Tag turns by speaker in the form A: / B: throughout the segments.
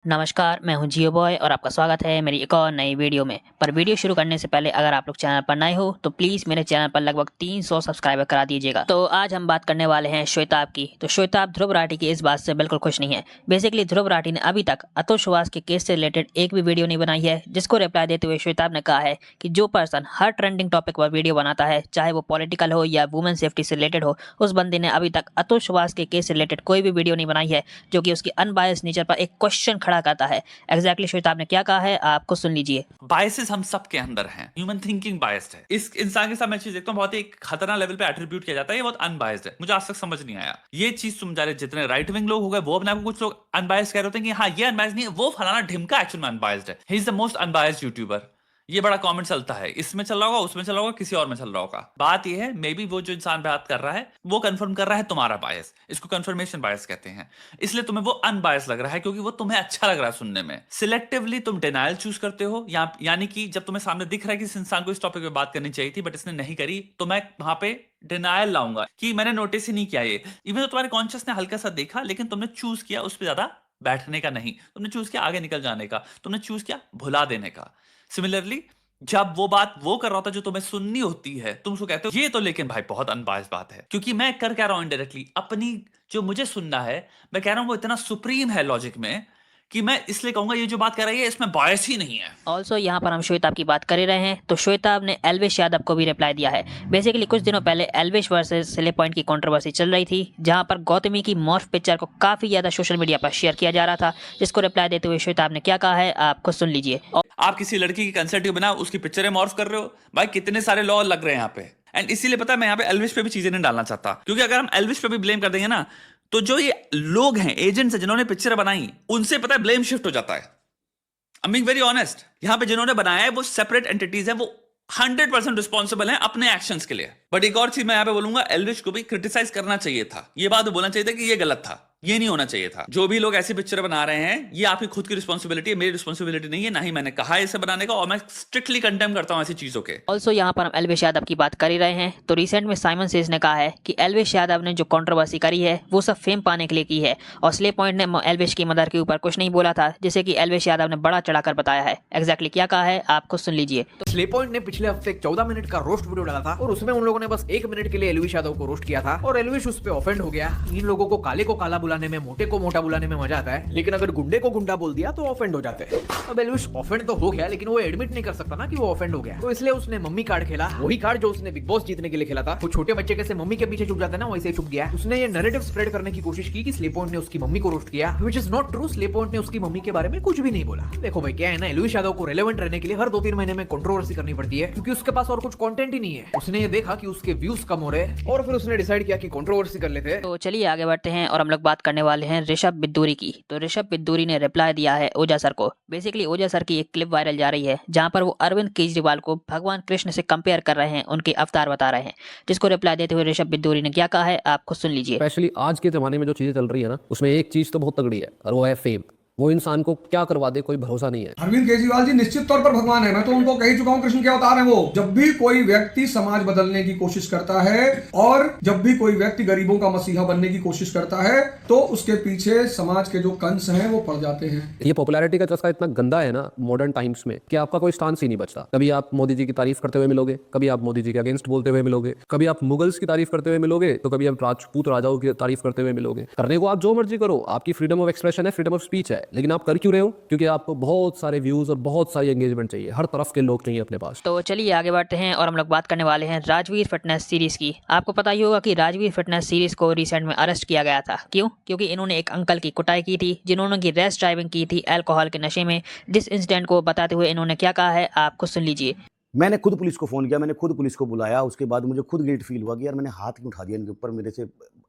A: नमस्कार, मैं हूं जियो बॉय और आपका स्वागत है मेरी एक और नई वीडियो में। पर वीडियो शुरू करने से पहले अगर आप लोग चैनल पर नए हो तो प्लीज़ मेरे चैनल पर लगभग 300 सब्सक्राइबर करा दीजिएगा। तो आज हम बात करने वाले हैं श्वेताब की। तो श्वेताब ध्रुव राठी की इस बात से बिल्कुल खुश नहीं है। बेसिकली ध्रुव राठी ने अभी तक अतुल सुहास के केस से रिलेटेड एक भी वीडियो नहीं बनाई है, जिसको रिप्लाई देते हुए श्वेताब ने कहा है कि जो पर्सन हर ट्रेंडिंग टॉपिक पर वीडियो बनाता है, चाहे वो पॉलिटिकल हो या वुमेन सेफ्टी से रिलेटेड हो, उस बंदे ने अभी तक अतुल सुहास के केस से रिलेटेड कोई भी वीडियो नहीं बनाई है जो कि उसकी अनबायस्ड नेचर पर एक क्वेश्चन खड़ा करता है। एग्जैक्टली श्वेताब ने क्या कहा है, आपको सुन लीजिए।
B: बायसेस हम सब के अंदर हैं। ह्यूमन थिंकिंग बायस्ड है। इस इंसान के साथ मैं चीज देखता हूँ, बहुत ही खतरनाक लेवल पे एट्रीब्यूट किया जाता है, ये बहुत अनबायस्ड है। मुझे आज तक समझ नहीं आया ये चीज। तुम जाने जितने राइट विंग लोग हो गए, वो अपने आपको कुछ लोग अनबायस्ड कह रहे होते हैं कि हाँ ये अनबायस्ड नहीं है, वो फलाना ढिमका एक्चुअल में अनबायस्ड है। He is the most unbiased YouTuber. ये बड़ा कमेंट चलता है, इसमें चल रहा होगा, उसमें चल रहा होगा, किसी और में चल रहा होगा। बात ये है, मे बी वो जो इंसान बात कर रहा है वो कंफर्म कर रहा है तुम्हारा बायस। इसको कंफर्मेशन बायस कहते हैं। इसलिए तुम्हें वो अनबायस लग रहा है क्योंकि वो तुम्हें अच्छा लग रहा है सुनने में। सिलेक्टिवली तुम डिनायल चूज करते हो, यानी कि जब तुम्हें सामने दिख रहा है कि इस इंसान को इस टॉपिक पे बात करनी चाहिए थी बट इसने नहीं करी, तो मैं वहां पे डिनायल लाऊंगा कि मैंने नोटिस ही नहीं किया ये। इवन तो तुम्हारे कॉन्शियस ने हल्का सा देखा, लेकिन तुमने चूज किया उस पर ज्यादा बैठने का नहीं, तुमने चूज किया आगे निकल जाने का, तुमने चूज किया भुला देने का। सिमिलरली जब वो बात वो कर रहा था जो तुम्हें सुननी होती है, तुम उसको कहते हो ये तो, लेकिन भाई बहुत अनबायस्ड बात है। क्योंकि मैं कर क्या रहा हूं इनडायरेक्टली, अपनी जो मुझे सुनना है मैं कह रहा हूं वो इतना सुप्रीम है लॉजिक में कि मैं इसलिए कहूंगा ये जो बात कर रही है इसमें बायस ही नहीं है।
A: ऑल्सो यहाँ पर हम श्वेताब की बात कर ही रहे हैं तो श्वेताब ने एल्विश यादव को भी रिप्लाई दिया है। बेसिकली कुछ दिनों पहले एल्विश वर्सेस सिले पॉइंट की कंट्रोवर्सी चल रही थी, जहाँ पर गौतमी की मॉर्फ पिक्चर को काफी ज्यादा सोशल मीडिया पर शेयर किया जा रहा था, जिसको रिप्लाई देते हुए श्वेताब ने क्या कहा है, आप खुद सुन लीजिए।
B: आप किसी लड़की की कंसेंट के बिना उसकी पिक्चरें मॉर्फ कर रहे हो, भाई कितने सारे लॉ लग रहे हैं यहाँ पे। एंड इसीलिए पता है मैं यहाँ पे एल्विश पे भी चीजें नहीं डालना चाहता, क्योंकि अगर हम एल्विश पे भी ब्लेम कर देंगे ना, तो जो ये लोग हैं, एजेंट्स हैं जिन्होंने पिक्चर बनाई, उनसे पता है ब्लेम शिफ्ट हो जाता है। I am being very honest. यहां पे जिन्होंने बनाया है वो सेपरेट एंटिटीज है, वो 100% रिस्पॉन्सिबल है अपने एक्शंस के लिए। बट एक और चीज मैं यहां पे बोलूंगा, एल्विश को भी क्रिटिसाइज करना चाहिए था। ये बात बोलना चाहिए था कि ये गलत था, ये नहीं होना चाहिए था। जो भी लोग ऐसी पिक्चर बना रहे हैं, ये आपकी खुद की रिस्पॉन्सिबिलिटी है, मेरी रिस्पॉन्सिबिलिटी नहीं है, ना ही मैंने कहा इसे बनाने का, और मैं स्ट्रिक्टली कंडेम करता हूं ऐसी चीजों के।
A: ऑल्सो यहाँ पर हम एल्विश यादव की बात कर ही रहे हैं तो रिसेंट में साइमन सेज ने कहा है कि एल्विश यादव ने जो कंट्रोवर्सी करी है वो सब फेम पाने के लिए की है, और स्ले पॉइंट ने एल्विश की मदर के ऊपर कुछ नहीं बोला था, जिसे कि एल्विश यादव ने बड़ा चढ़ाकर बताया है। एग्जैक्टली क्या कहा है, आपको सुन लीजिए।
C: तो स्ले पॉइंट ने पिछले हफ्ते 14 मिनट का रोस्ट वीडियो डाला था और उसमें उन लोगों ने बस 1 मिनट के लिए एल्विश यादव को रोस्ट किया था, और एल्विश उस पे ऑफेंड हो गया। इन लोगों को काला बुलाने में, मोटे को मोटा बुलाने में मजा आता है, लेकिन अगर गुंडे को गुंडा बोल दिया तो ऑफेंड हो जाते हैं। अब एल्विश ऑफेंड तो हो गया, लेकिन वो एडमिट नहीं कर सकता ना कि वो ऑफेंड हो गया, तो इसलिए उसने मम्मी कार्ड खेला, वही कार्ड जो उसने बिग बॉस जीतने के लिए खेला था। वो छोटे बच्चे कैसे मम्मी के पीछे छुप जाते हैं ना, वैसे ही छुप गया। उसने ये नैरेटिव स्प्रेड करने की कोशिश की कि स्ले पॉइंट ने उसकी मम्मी को रोस्ट किया, which is not true. Slay point ने उसकी मम्मी के बारे में कुछ भी नहीं बोला। देखो भाई, क्या है ना, एल्विश यादव को रेलेवेंट रहने के लिए हर 2-3 महीने में कंट्रोवर्सी करनी पड़ती है, क्योंकि उसके पास और कुछ कंटेंट ही नहीं है। उसने ये देखा कि उसके व्यूज कम हो रहे और फिर उसने डिसाइड किया कि कंट्रोवर्सी कर लेते हैं।
A: तो चलिए आगे बढ़ते हैं और हम लोग बात करने वाले हैं ऋषभ बिद्दूरी की। तो ऋषभ बिद्दूरी ने रिप्लाई दिया है ओझा सर को। बेसिकली ओझा सर की एक क्लिप वायरल जा रही है जहां पर वो अरविंद केजरीवाल को भगवान कृष्ण से कंपेयर कर रहे हैं, उनके अवतार बता रहे हैं, जिसको रिप्लाई देते हुए ऋषभ बिद्दूरी ने क्या कहा है, आप खुद सुन लीजिए।
D: स्पेशली आज के ज़माने में जो चीज़ें चल रही है ना, उसमें एक चीज़ तो बहुत तगड़ी है और वो है फेम। वो इंसान को क्या करवा दे कोई भरोसा नहीं है।
E: अरविंद केजरीवाल जी निश्चित तौर पर भगवान है, मैं तो उनको कह ही चुका हूं कृष्ण के अवतार हैं वो। जब भी कोई व्यक्ति समाज बदलने की कोशिश करता है और जब भी कोई व्यक्ति गरीबों का मसीहा बनने की कोशिश करता है, तो उसके पीछे समाज के जो कंस हैं वो पड़ जाते हैं।
D: ये पॉपुलैरिटी का चस्का इतना गंदा है ना मॉडर्न टाइम्स में कि आपका कोई स्टांस ही नहीं बचता। कभी आप मोदी जी की तारीफ करते हुए मिलोगे, कभी आप मोदी जी के अगेंस्ट बोलते हुए मिलोगे, कभी आप मुगल्स की तारीफ करते हुए मिलोगे, तो कभी आप राजपूत राजाओं की तारीफ करते हुए मिलोगे। करने को आप जो मर्जी करो, आपकी फ्रीडम ऑफ एक्सप्रेशन है, फ्रीडम ऑफ स्पीच है, लेकिन आप कर क्यों रहे हो? क्योंकि आपको बहुत सारे व्यूज और बहुत सारी एंगेजमेंट चाहिए, हर तरफ के लोग चाहिए अपने पास।
A: तो चलिए आगे बढ़ते हैं और हम लोग बात करने वाले हैं राजवीर फिटनेस सीरीज की। आपको पता ही होगा कि राजवीर फिटनेस सीरीज को रिसेंट में अरेस्ट किया गया था। क्यों? क्योंकि इन्होंने एक अंकल की कुटाई की थी, जिन्होंने की रैश ड्राइविंग की थी अल्कोहल के नशे में। जिस इंसिडेंट को बताते हुए इन्होंने क्या कहा है, आप खुद सुन लीजिए।
F: मैंने खुद पुलिस को फ़ोन किया, मैंने खुद पुलिस को बुलाया। उसके बाद मुझे खुद गिल्ट फील हुआ कि यार मैंने हाथ क्यों उठा दिया इनके ऊपर। मेरे से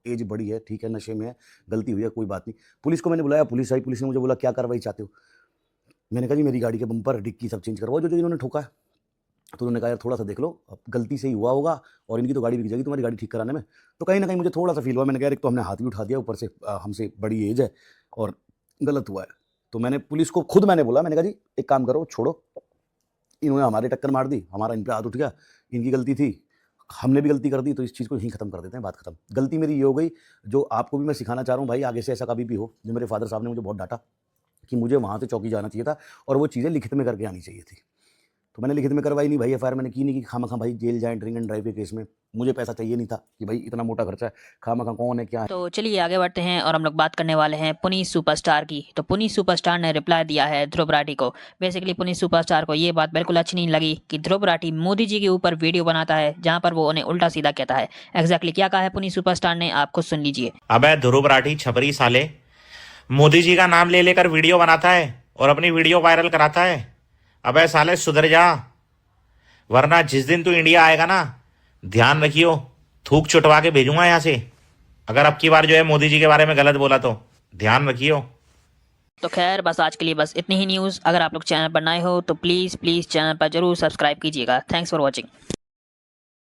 F: एज बड़ी है, ठीक है, नशे में है, गलती हुई है, कोई बात नहीं। पुलिस को मैंने बुलाया, पुलिस आई, पुलिस ने मुझे बोला क्या कार्रवाई चाहते हो। मैंने कहा जी मेरी गाड़ी के बम्पर, डिक्की सब चेंज करवाओ जो इन्होंने ठोका है। तो उन्होंने कहा यार थोड़ा सा देख लो, अब गलती से ही हुआ होगा और इनकी तो गाड़ी बिक जाएगी तुम्हारी गाड़ी ठीक कराने में। तो कहीं ना कहीं मुझे थोड़ा सा फील हुआ। मैंने कहा यार एक तो हमने हाथ भी उठा दिया, ऊपर से हमसे बड़ी एज है और गलत हुआ है। तो मैंने पुलिस को खुद मैंने बोला, मैंने कहा जी एक काम करो, छोड़ो, इन्होंने हमारे टक्कर मार दी, हमारा इन पर हाथ उठ गया, इनकी गलती थी, हमने भी गलती कर दी, तो इस चीज़ को यहीं ख़त्म कर देते हैं, बात खत्म। गलती मेरी ये हो गई, जो आपको भी मैं सिखाना चाह रहा हूँ भाई, आगे से ऐसा कभी भी हो। जो मेरे फादर साहब ने मुझे बहुत डांटा कि मुझे वहाँ से चौकी जाना चाहिए था और वो चीज़ें लिखित में करके आनी चाहिए थी। तो मैंने लिखित में करवाई नहीं भाई, एफआईआर मैंने की नहीं कि खामखा भाई जेल जाए ड्रिंक एंड ड्राइव के केस में। मुझे पैसा चाहिए नहीं था कि भाई इतना मोटा खर्चा है, खामखा कौन है क्या है।
A: तो चलिए आगे बढ़ते हैं और हम लोग बात करने वाले हैं पुनीत सुपरस्टार की। तो पुनीत सुपरस्टार ने रिप्लाई दिया है ध्रुव राठी को। बेसिकली पुनीत सुपरस्टार को ये बात बिल्कुल अच्छी नहीं लगी कि ध्रुव राठी मोदी जी के ऊपर वीडियो बनाता है जहां पर वो उन्हें उल्टा सीधा कहता है। एग्जैक्टली क्या कहा है पुनीत सुपरस्टार ने, आप खुद सुन लीजिए।
G: अबे ध्रुव राठी छपरी साले, मोदी जी का नाम ले लेकर वीडियो बनाता है और अपनी वीडियो वायरल कराता है। अबे साले सुधर जा, वरना जिस दिन तू इंडिया आएगा ना, ध्यान रखियो थूक चुटवा के भेजूंगा यहाँ से। अगर अब की बार जो है मोदी जी के बारे में गलत बोला तो ध्यान रखियो।
A: तो खैर बस आज के लिए बस इतनी ही न्यूज़। अगर आप लोग चैनल पर नए हो तो प्लीज़ चैनल पर जरूर सब्सक्राइब कीजिएगा। Thanks for watching.